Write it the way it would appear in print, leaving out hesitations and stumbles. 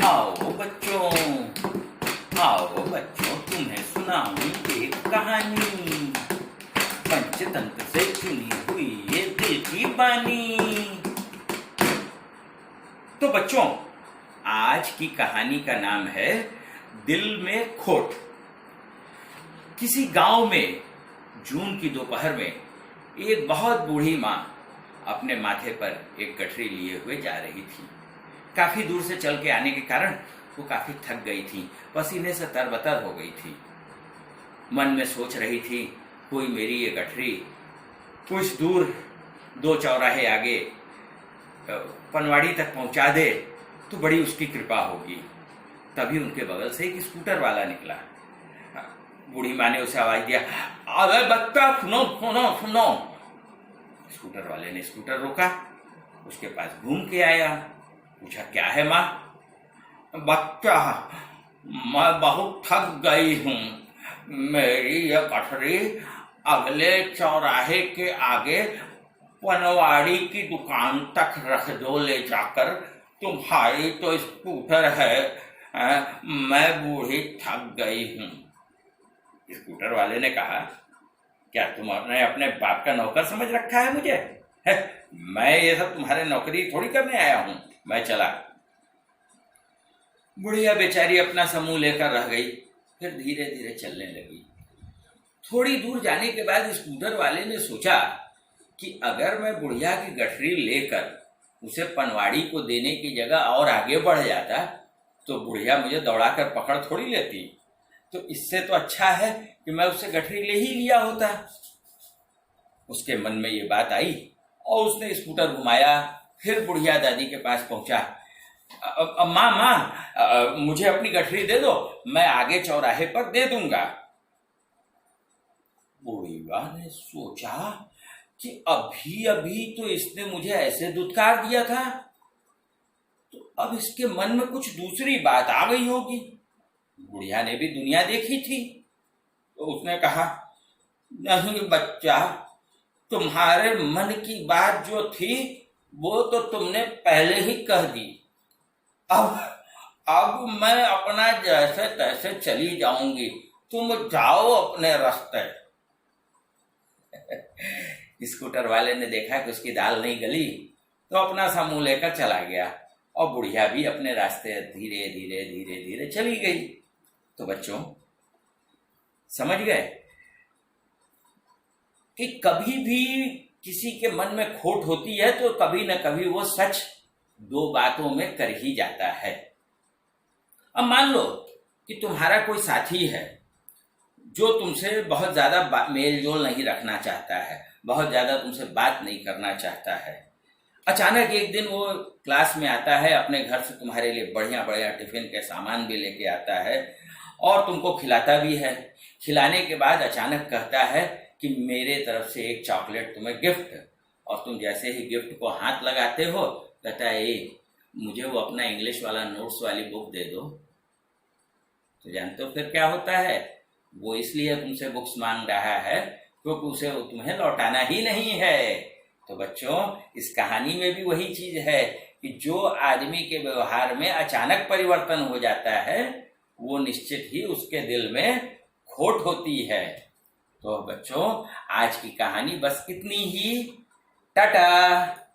आओ बच्चों, आओ बच्चों, तुम्हें सुनाऊं एक कहानी। पंचतंत्र से चुनी हुई ये दिल की बानी। तो बच्चों, आज की कहानी का नाम है दिल में खोट। किसी गांव में जून की दोपहर में एक बहुत बूढ़ी माँ अपने माथे पर एक गठरी लिए हुए जा रही थी। काफी दूर से चल के आने के कारण वो काफी थक गई थी, पसीने से तरबतर हो गई थी। मन में सोच रही थी, कोई मेरी ये गठरी कुछ दूर 2 चौराहे आगे पनवाड़ी तक पहुंचा दे तो बड़ी उसकी कृपा होगी। तभी उनके बगल से एक स्कूटर वाला निकला। बूढ़ी माँ ने उसे आवाज दिया, अरे बच्चा सुनो सुनो सुनो। स्कूटर वाले ने स्कूटर रोका, उसके पास घूम के आया, पूछा क्या है माँ? बच्चा, मैं बहुत थक गई हूँ, मेरी यह गठरी अगले चौराहे के आगे पनवाड़ी की दुकान तक रख दो ले जाकर, तुम्हारी तो स्कूटर है, मैं बूढ़ी थक गई हूँ। स्कूटर वाले ने कहा, क्या तुमने अपने बाप का नौकर समझ रखा है मुझे? है, मैं ये सब तुम्हारे नौकरी थोड़ी करने आया हूँ, मैं चला। बुढ़िया बेचारी अपना समूह लेकर रह गई, फिर धीरे धीरे चलने लगी। थोड़ी दूर जाने के बाद स्कूटर वाले ने सोचा कि अगर मैं बुढ़िया की गठरी लेकर उसे पनवाड़ी को देने की जगह और आगे बढ़ जाता तो बुढ़िया मुझे दौड़ाकर पकड़ थोड़ी लेती। तो इससे तो अच्छा है कि मैं उससे गठरी ले ही लिया होता। उसके मन में ये बात आई और उसने स्कूटर घुमाया, फिर बुढ़िया दादी के पास पहुंचा। माँ माँ, मुझे अपनी गठरी दे दो, मैं आगे चौराहे पर दे दूंगा। बुढ़िया ने सोचा कि अभी अभी तो इसने मुझे ऐसे दुत्कार दिया था, तो अब इसके मन में कुछ दूसरी बात आ गई होगी। बुढ़िया ने भी दुनिया देखी थी, तो उसने कहा, नहीं बच्चा, तुम्हारे मन की बात जो थी वो तो तुमने पहले ही कह दी। अब मैं अपना जैसे तैसे चली जाऊंगी, तुम जाओ अपने रास्ते। स्कूटर वाले ने देखा कि उसकी दाल नहीं गली, तो अपना समूह लेकर चला गया और बुढ़िया भी अपने रास्ते धीरे धीरे धीरे धीरे चली गई। तो बच्चों, समझ गए कि कभी भी किसी के मन में खोट होती है तो कभी न कभी वो सच 2 बातों में कर ही जाता है। अब मान लो कि तुम्हारा कोई साथी है जो तुमसे बहुत ज्यादा मेल जोल नहीं रखना चाहता है, बहुत ज्यादा तुमसे बात नहीं करना चाहता है। अचानक एक दिन वो क्लास में आता है, अपने घर से तुम्हारे लिए बढ़िया बढ़िया टिफिन के सामान भी लेके आता है और तुमको खिलाता भी है। खिलाने के बाद अचानक कहता है कि मेरे तरफ से एक चॉकलेट तुम्हें गिफ्ट, और तुम जैसे ही गिफ्ट को हाथ लगाते हो कहता है, मुझे वो अपना इंग्लिश वाला नोट्स वाली बुक दे दो। तो जानते हो फिर क्या होता है? वो इसलिए तुमसे बुक्स मांग रहा है क्योंकि उसे वो तुम्हें लौटाना ही नहीं है। तो बच्चों, इस कहानी में भी वही चीज है कि जो आदमी के व्यवहार में अचानक परिवर्तन हो जाता है वो निश्चित ही उसके दिल में खोट होती है। तो बच्चों, आज की कहानी बस इतनी ही। टाटा।